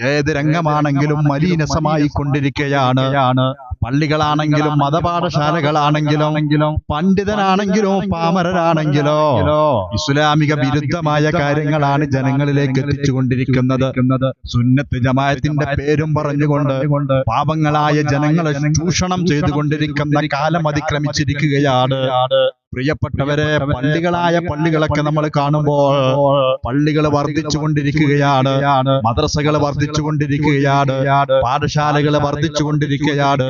ഏത് രംഗമാണെങ്കിലും മലീനസമായി കൊണ്ടിരിക്കുകയാണ്. പള്ളികളാണെങ്കിലും മതപാഠശാലകളാണെങ്കിലും പണ്ഡിതനാണെങ്കിലോ പാമരനാണെങ്കിലോ ഇസ്ലാമിക വിരുദ്ധമായ കാര്യങ്ങളാണ് ജനങ്ങളിലേക്ക് എത്തിച്ചുകൊണ്ടിരിക്കുന്നത്. സുന്നത്ത് ജമാഅത്തിന്റെ പേരും പറഞ്ഞുകൊണ്ട് പാപങ്ങളായ ജനങ്ങളെ ചൂഷണം ചെയ്തുകൊണ്ടിരിക്കുന്ന കാലം അതിക്രമിച്ചിരിക്കുകയാണ്. പ്രിയപ്പെട്ടവരെ, പള്ളികളൊക്കെ നമ്മൾ കാണുമ്പോൾ പള്ളികൾ വർദ്ധിച്ചുകൊണ്ടിരിക്കുകയാണ്, മദ്രസകൾ വർദ്ധിച്ചുകൊണ്ടിരിക്കുകയാണ്, പാഠശാലകൾ വർദ്ധിച്ചുകൊണ്ടിരിക്കുകയാണ്,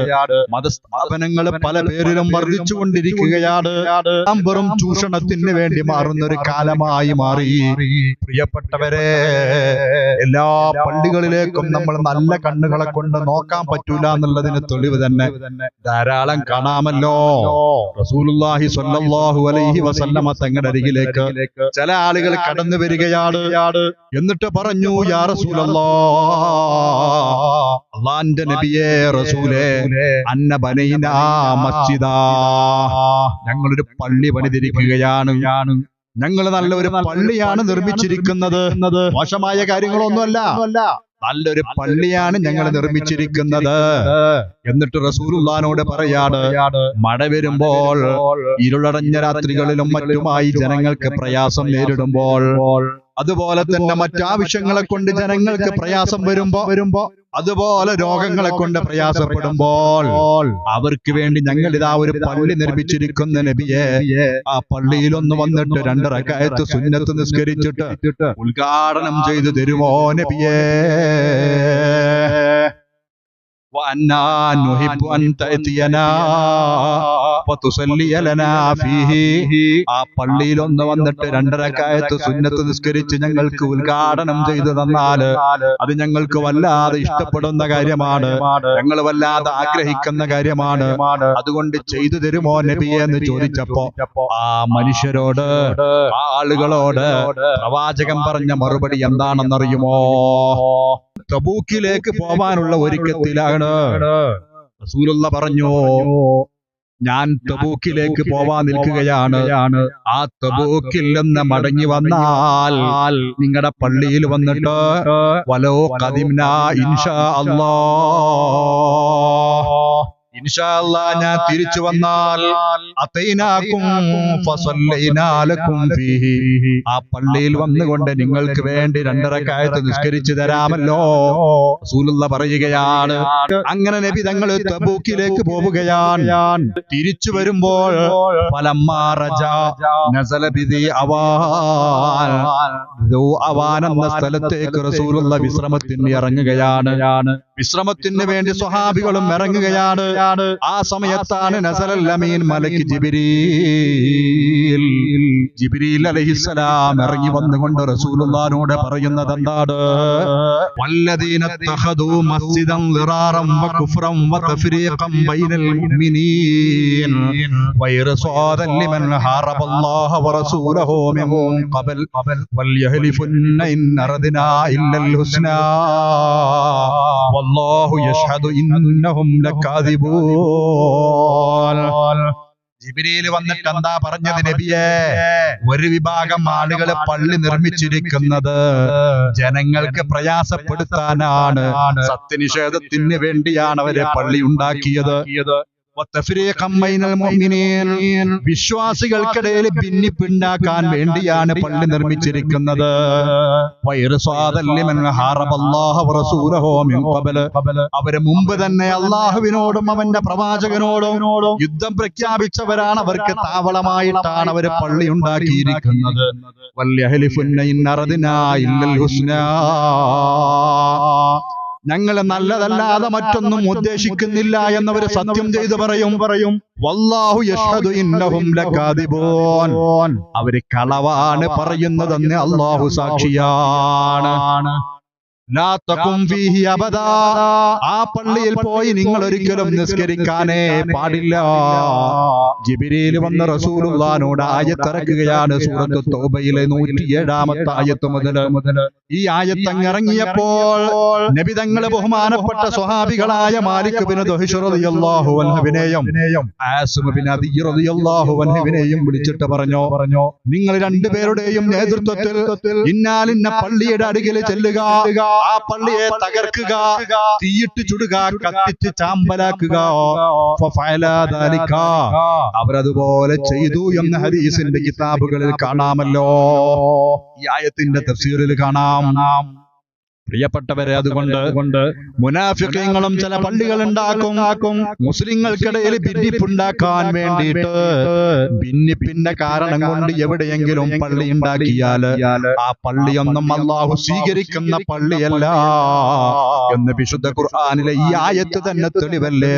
മതസ്ഥാപനങ്ങൾ പല പേരിലും വർദ്ധിച്ചുകൊണ്ടിരിക്കുകയാണ്. വെറും ചൂഷണത്തിന് വേണ്ടി മാറുന്ന ഒരു കാലമായി മാറി. പ്രിയപ്പെട്ടവരെ, എല്ലാ പള്ളികളിലേക്കും നമ്മൾ നല്ല കണ്ണുകളെ കൊണ്ട് നോക്കാൻ പറ്റൂല എന്നുള്ളതിന് തെളിവ് തന്നെ ധാരാളം കാണാമല്ലോ. റസൂലുള്ളാഹി സ്വല്ലല്ലാഹു അലൈഹി വസല്ലമ തങ്ങളുടെ അരികിലേക്ക് ചില ആളുകൾ കടന്നു വരികയാണ്. എന്നിട്ട് പറഞ്ഞു, യാ റസൂലല്ലാഹ്, അല്ലാഹുവിന്റെ നബിയേ, റസൂലേ, അന്ന ബനൈനാ മസ്ജിദാ, ഞങ്ങളൊരു പള്ളി പണിതിരിക്കുകയാണ്, ഞങ്ങൾ നല്ലൊരു പള്ളിയാണ് നിർമ്മിച്ചിരിക്കുന്നത്. മോശമായ കാര്യങ്ങളൊന്നുമല്ല, നല്ലൊരു പള്ളിയാണ് ഞങ്ങൾ നിർമ്മിച്ചിരിക്കുന്നത്. എന്നിട്ട് റസൂലുള്ളാഹിനോട് പറയാണ്, മഴ വരുമ്പോൾ ഇരുളടഞ്ഞ രാത്രികളിലും മറ്റുമായി ജനങ്ങൾക്ക് പ്രയാസം നേരിടുമ്പോൾ, അതുപോലെ തന്നെ മറ്റാവശ്യങ്ങളെ കൊണ്ട് ജനങ്ങൾക്ക് പ്രയാസം വരുമ്പോ അതുപോലെ രോഗങ്ങളെ കൊണ്ട് പ്രയാസപ്പെടുമ്പോൾ അവർക്ക് വേണ്ടി ഞങ്ങൾ ഇതാ ഒരു പള്ളി നിർമ്മിച്ചിരിക്കുന്ന നബിയെ, ആ പള്ളിയിലൊന്ന് വന്നിട്ട് 2 റക്അത്ത് സുന്നത്ത് നിസ്കരിച്ചിട്ട് ഉദ്ഘാടനം ചെയ്തു തരുമോ നബിയേ? وأنا نحب أن تأتينا وتصلي لنا فيه. ആ പള്ളിയിലൊന്ന് വന്നിട്ട് 2 റക്അത്ത് സുന്നത്ത് നിസ്കരിച്ച് ഞങ്ങൾക്ക് ഉദ്ഘാടനം ചെയ്തു തന്നാൽ അത് ഞങ്ങൾക്ക് വല്ലാതെ ഇഷ്ടപ്പെടുന്ന കാര്യമാണ്, ഞങ്ങൾ വല്ലാതെ ആഗ്രഹിക്കുന്ന കാര്യമാണ്. അതുകൊണ്ട് ചെയ്തു തരുമോ നബിയെ എന്ന് ചോദിച്ചപ്പോ ആ മനുഷ്യരോട്, ആ ആളുകളോട് പ്രവാചകൻ പറഞ്ഞ മറുപടി എന്താണെന്നറിയുമോ? തബൂക്കിലേക്ക് പോവാനുള്ള ഒരുക്കത്തിലാണ്. റസൂലുള്ളാഹി പറഞ്ഞു, ഞാൻ തബൂക്കിലേക്ക് പോവാൻ നിൽക്കുകയാണ്. ആ തബൂക്കിൽ നിന്ന് മടങ്ങി വന്നാൽ നിങ്ങളുടെ പള്ളിയിൽ വന്നിട്ട് വലോ ഖദിംനാ ഇൻഷാ അല്ലാഹ്, ഇൻഷാ അല്ലാഹ് ഞാൻ തിരിച്ചു വന്നാൽ അതൈനാകും ഫസല്ലൈനാ ലക്കും ഫീഹി, ആ പള്ളിയിൽ വന്നുകൊണ്ട് നിങ്ങൾക്ക് വേണ്ടി 2 റക്അത്ത് നിസ്കരിച്ചു തരാമല്ലോ. റസൂലുള്ളാഹി പറയുകയാണ്. അങ്ങനെ നബി തങ്ങൾ തബൂക്കിലേക്ക് പോവുകയാണ്. തിരിച്ചു വരുമ്പോൾ ഫലമ്മാ റജാ നസല ബിദി അവാൻ, അവാൻ എന്ന സ്ഥലത്തേക്ക് റസൂലുള്ളാഹി വിശ്രമത്തിന് ഇറങ്ങുകയാണ്. വിശ്രമത്തിന് വേണ്ടി സ്വഹാബികളും ഇറങ്ങുകയാണ്. ആ സമയത്താണ് നസലൽ അമീൻ മലക്ക് ജിബ്രീൽ അലൈഹിസ്സലാം ഇറങ്ങി വന്നുകൊണ്ട് റസൂലുള്ളാഹിനോട് പറയുന്നത് എന്താണ്? വല്ലദീന തഖദൂ മസ്ജിദൻ ളിറാറൻ വകുഫ്റൻ വതഫരീഖൻ ബൈനൽ മുഅ്മിനീൻ വൈറസാദൻ ലിമൻ ഹാറബല്ലാഹ വറസൂലഹു മിൻ ഖബൽ വൽയഹ്ലിഫുന്ന ഇൻ അർദ്നാ ഇല്ലൽ ഹുസ്നാ വല്ലാഹു യശ്ഹദു ഇന്നഹും ലകാദിബൂൻ. ജിബ്രീൽ വന്നിട്ട് എന്താ പറഞ്ഞത് നബിയേ? ഒരു വിഭാഗം ആളുകൾ പള്ളി നിർമ്മിച്ചിരിക്കുന്നത് ജനങ്ങൾക്ക് പ്രയാസപ്പെടുത്താനാണ്, സത്യനിഷേധത്തിന് വേണ്ടിയാണ് അവരെ പള്ളി ഉണ്ടാക്കിയത്. വിശ്വാസികൾക്കിടയിൽ ഭിന്നിപ്പുണ്ടാക്കാൻ വേണ്ടിയാണ് പള്ളി നിർമ്മിച്ചിരിക്കുന്നത്. അവര് മുമ്പ് തന്നെ അള്ളാഹുവിനോടും അവന്റെ പ്രവാചകനോടും യുദ്ധം പ്രഖ്യാപിച്ചവരാണ്. അവർക്ക് താവളമായിട്ടാണ് അവര് പള്ളി ഉണ്ടാക്കിയിരിക്കുന്നത്. ഞങ്ങൾ നല്ലതല്ലാതെ മറ്റൊന്നും ഉദ്ദേശിക്കുന്നില്ല എന്നവർ സത്യം ചെയ്ത് പറയും. വല്ലാഹു യശ്ഹദു ഇന്നഹും ലകാദിബൂൻ, അവര് കളവാണ് പറയുന്നതെന്ന് അല്ലാഹു സാക്ഷിയാണ്. ലാ തഖും ഫീഹി അബദാ, ആ പള്ളിയിൽ പോയി നിങ്ങൾ ഒരിക്കലും നിസ്കരിക്കാനേ പാടില്ല. ജിബ്രീൽ വന്ന റസൂലുള്ളാഹിനോട് ആയത്തിറക്കുകയാണ്. സൂറത്ത് തൗബയിലെ 107-ാമത്തെ ആയത്ത് മുതൽ ഈ ആയത്ത് ഇറങ്ങിയപ്പോൾ നബി തങ്ങൾ ബഹുമാനപ്പെട്ട സ്വഹാബികളായ മാലിക് ബിൻ ദുഹൈശ് റളിയല്ലാഹു അൻഹുവിനെയും ആസിം ബിൻ അദി റളിയല്ലാഹു അൻഹുവിനെയും വിളിച്ചിട്ട് പറഞ്ഞു, നിങ്ങൾ രണ്ടുപേരുടെയും നേതൃത്വത്തിൽ ഇന്നാലിന്ന പള്ളിയുടെ അരികിൽ ചെല്ലുക, ആ പള്ളിയെ തകർക്കുക, തീയിട്ട് ചുടുക, കത്തിച്ച് ചാമ്പലാക്കുക. അവരതുപോലെ ചെയ്തു എന്ന് ഹദീസിന്റെ കിതാബുകളിൽ കാണാമല്ലോ. ഈ ആയത്തിന്റെ തഫ്സീറിൽ കാണാം. പ്രിയപ്പെട്ടവരെ, അതുകൊണ്ട് മുനാഫിഖീങ്ങളും ചില പള്ളികൾ ഉണ്ടാക്കും. മുസ്ലിങ്ങൾക്കിടയിൽ ഭിന്നിപ്പുണ്ടാക്കാൻ വേണ്ടിയിട്ട് ഭിന്നിപ്പിന്റെ കാരണം കൊണ്ട് എവിടെയെങ്കിലും പള്ളി ഉണ്ടാക്കിയാൽ ആ പള്ളിയൊന്നും അല്ലാഹു സ്വീകരിക്കുന്ന പള്ളിയല്ല എന്ന് വിശുദ്ധ ഖുർആനിലെ ഈ ആയത്ത് തന്നെ തെളിവല്ലേ.